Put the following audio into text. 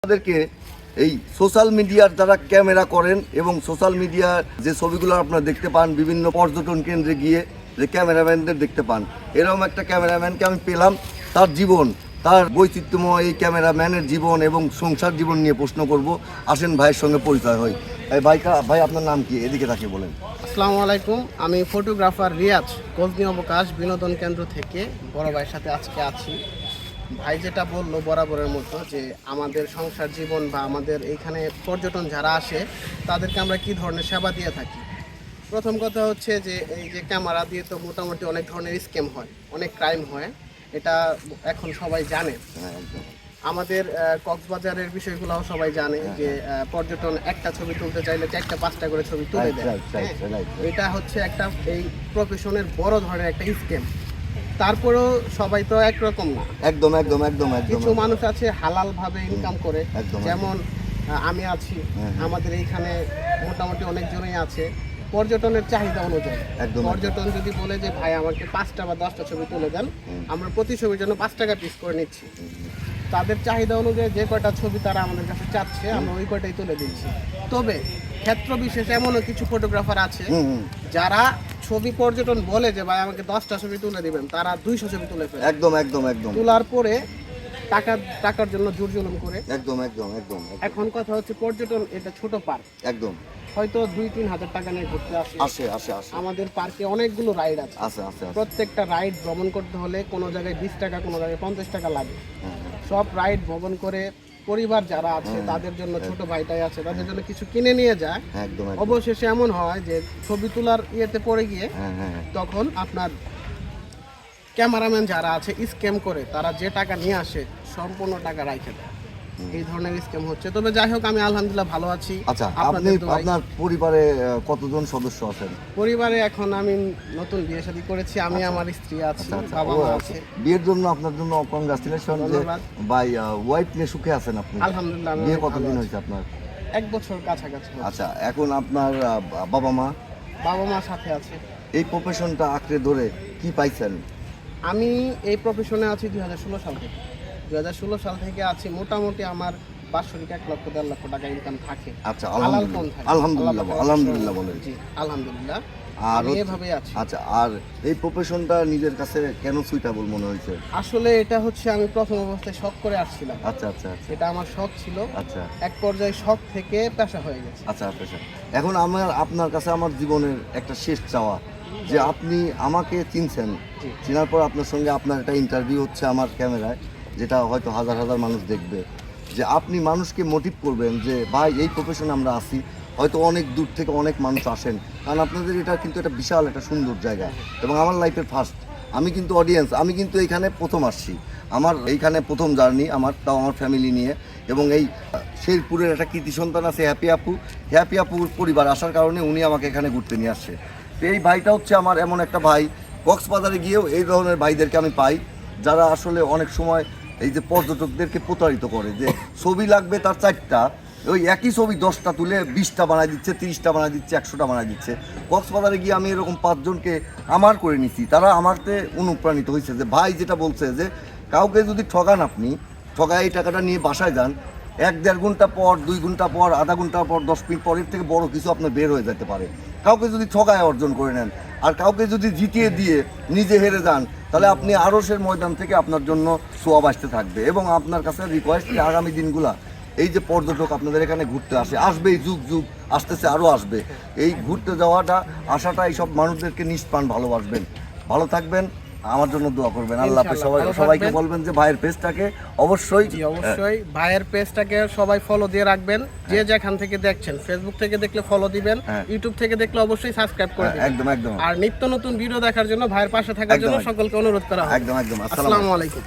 আপনাদেরকে এই সোশ্যাল মিডিয়ার যারা ক্যামেরা করেন এবং সোশ্যাল মিডিয়ার যে ছবিগুলো আপনারা দেখতে পান বিভিন্ন পর্যটন কেন্দ্রে গিয়ে যে ক্যামেরাম্যানদের দেখতে পান, এরকম একটা ক্যামেরাম্যানকে আমি পেলাম। তার জীবন, তার বৈচিত্র্যময় এই ক্যামেরাম্যানের জীবন এবং সংসার জীবন নিয়ে প্রশ্ন করব। আসেন ভাইয়ের সঙ্গে পরিচয় হয়। ভাই আপনার নাম কি? এদিকে তাকে বলেন। আসসালামু আলাইকুম, আমি ফটোগ্রাফার রিয়াজ, গজনী অবকাশ বিনোদন কেন্দ্র থেকে বড় ভাইয়ের সাথে আজকে আছি। ভাই যেটা বললো বরাবরের মতো যে আমাদের সংসার জীবন বা আমাদের এইখানে পর্যটন যারা আসে তাদেরকে আমরা কি ধরনের সেবা দিয়ে থাকি। প্রথম কথা হচ্ছে যে এই যে ক্যামেরা দিয়ে তো মোটামুটি অনেক ধরনের স্ক্যাম হয়, অনেক ক্রাইম হয়, এটা এখন সবাই জানে। আমাদের কক্সবাজারের বিষয়গুলোও সবাই জানে যে পর্যটন একটা ছবি তুলতে চাইলে 4টা-5টা করে ছবি তুলে দেয়। এটা হচ্ছে একটা এই প্রফেশনের বড় ধরনের একটা স্ক্যাম। তারপরেও সবাই তো একরকম না, একদম। কিছু মানুষ আছে হালাল ভাবে ইনকাম করে, যেমন আমি আছি। আমাদের এইখানে মোটামুটি অনেকজনই আছে পর্যটনের চাহিদা অনুযায়ী। পর্যটন যদি বলে যে ভাই আমাকে 5টা বা 10টা ছবি তুলে দেন, আমরা প্রতি ছবির জন্য 5 টাকা পিস করে নিচ্ছি। তাদের চাহিদা অনুযায়ী যে কয়টা ছবি তারা আমাদের কাছে চাচ্ছে আমরা ওই কয়টাই তুলে দিচ্ছি। তবে ক্ষেত্র বিশেষে এমনও কিছু ফটোগ্রাফার আছে যারা ছবি পর্যটন বলে যে ভাই আমাকে 10টা ছবি তুলে দিবেন, তারা 200 ছবি তুলে ফেলে। একদম। তোলার পরে টাকার জন্য জোর জুলুম করে। একদম। এখন কথা হচ্ছে পর্যটন এটা ছোট পার্ক, একদম হয়তো 2-3 হাজার টাকা নিয়ে ঘুরতে আসে। আমাদের পার্কে অনেকগুলো রাইড আছে। প্রত্যেকটা রাইড ভ্রমণ করতে হলে কোনো জায়গায় 20 টাকা, কোনো জায়গায় 50 টাকা লাগে। সব রাইড ভ্রমণ করে পরিবার যারা আছে তাদের জন্য, ছোট ভাইটাই আছে তাদের জন্য কিছু কিনে নিয়ে যায়। অবশেষে এমন হয় যে ছবি তোলার ইয়েতে পড়ে গিয়ে তখন আপনার ক্যামেরাম্যান যারা আছে স্ক্যাম করে, তারা যে টাকা নিয়ে আসে সম্পূর্ণ টাকা রাখে দেয়। এই ধরনের স্ক্যাম হচ্ছে। তবে যাই হোক, আমি আলহামদুলিল্লাহ ভালো আছি। আচ্ছা, আপনার পরিবারে কতজন সদস্য আছেন? পরিবারে এখন আমি নতুন বিয়ে শাদী করেছি, আমি আমার স্ত্রী আছে, বাবা মা আছে। বিয়ের জন্য আপনার জন্য কংগ্রাচুলেশন। ভাই ওয়াইফ নিয়ে সুখে আছেন আপনি? আলহামদুলিল্লাহ। বিয়ে কতদিন হয়েছে আপনার? 1 বছর কাছাকাছি। আচ্ছা, এখন আপনার বাবা মা সাথে আছে। এই প্রফেশনটা আঁকড়ে ধরে কি পাইছেন? আমি এই প্রফেশনে আছি 2016 সাল থেকে। 2016 সাল থেকে আছি। মোটামুটি আমার বাৎসরিক 1 লক্ষ 1.5 লক্ষ টাকা ইনকাম থাকে। আচ্ছা, আলহামদুলিল্লাহ বলেন। জি আলহামদুলিল্লাহ। আর এভাবেই আছি। আচ্ছা, আর এই প্রফেশনটা নিজের কাছে কেন সুইটেবল মনে হয়েছে? আসলে এটা হচ্ছে আমি প্রথম অবস্থায় শখ করে আসছিলাম। আচ্ছা। এটা আমার শখ ছিল। আচ্ছা, এক পর্যায়ে শখ থেকে পেশা হয়ে গেছে। আচ্ছা। এখন আপনার কাছে আমার জীবনের একটা শেষ চাওয়া যে আপনি আমাকে চিনছেন, চেনার পর আপনার সঙ্গে আপনার একটা ইন্টারভিউ হচ্ছে আমার ক্যামেরায়, যেটা হয়তো হাজার হাজার মানুষ দেখবে, যে আপনি মানুষকে মোটিভ করবেন যে ভাই এই প্রফেশনে আমরা আসি। হয়তো অনেক দূর থেকে অনেক মানুষ আসেন, কারণ আপনাদের এটা কিন্তু একটা বিশাল একটা সুন্দর জায়গা এবং আমার লাইফের ফার্স্ট। আমি কিন্তু অডিয়েন্স, আমি কিন্তু এইখানে প্রথম আসছি, আমার এইখানে প্রথম জার্নি আমার, তাও আমার ফ্যামিলি নিয়ে। এবং এই শেরপুরের একটা কৃতি সন্তান আছে হ্যাপি আপুর পরিবার আসার কারণে উনি আমাকে এখানে ঘুরতে নিয়ে আসছে। তো এই ভাইটা হচ্ছে আমার এমন একটা ভাই, কক্সবাজারে গিয়েও এই ধরনের ভাইদেরকে আমি পাই, যারা আসলে অনেক সময় এই যে পর্যটকদেরকে প্রতারিত করে, যে ছবি লাগবে তার 4টা, ওই একই ছবি 10টা তুলে 20টা বানায় দিচ্ছে, 30টা বানায় দিচ্ছে, 100টা বানায় দিচ্ছে। কক্সবাজারে গিয়ে আমি এরকম 5 জনকে আমার করে নিচ্ছি, তারা আমাকে অনুপ্রাণিত হয়েছে যে ভাই যেটা বলছে যে কাউকে যদি ঠকান, আপনি ঠকায় এই টাকাটা নিয়ে বাসায় যান, 1-1.5 ঘন্টা পর, 2 ঘন্টা পর, আধা ঘন্টা পর, 10 মিনিট পরের থেকে বড় কিছু আপনার বের হয়ে যেতে পারে। কাউকে যদি ঠকায় অর্জন করে নেন আর কাউকে যদি জিতিয়ে দিয়ে নিজে হেরে যান, তাহলে আপনি আরশের ময়দান থেকে আপনার জন্য সোয়াব আসতে থাকবে। এবং আপনার কাছে রিকোয়েস্ট, আগামী দিনগুলা এই যে পর্যটক আপনাদের এখানে ঘুরতে আসবেই, যুগ আসতেছে, আরও আসবে। এই ঘুরতে যাওয়াটা, আসাটা, এইসব মানুষদেরকে নিষ্প্রাণ ভালোবাসবেন। ভালো থাকবেন, আমার জন্য দোয়া করবেন। আল্লাহ হাফেজ। সবাইকে বলবেন যে ভাইয়ের পেজটাকে অবশ্যই ভাইয়ের পেজটাকে সবাই ফলো দিয়ে রাখবেন। যে যেখান থেকে দেখছেন, ফেসবুক থেকে দেখলে ফলো দিবেন, ইউটিউব থেকে দেখলে অবশ্যই সাবস্ক্রাইব করে দিবেন। একদম। আর নিত্য নতুন ভিডিও দেখার জন্য, ভাইয়ের পাশে থাকার জন্য সকলকে অনুরোধ করা হয়। একদম। আসসালামু আলাইকুম।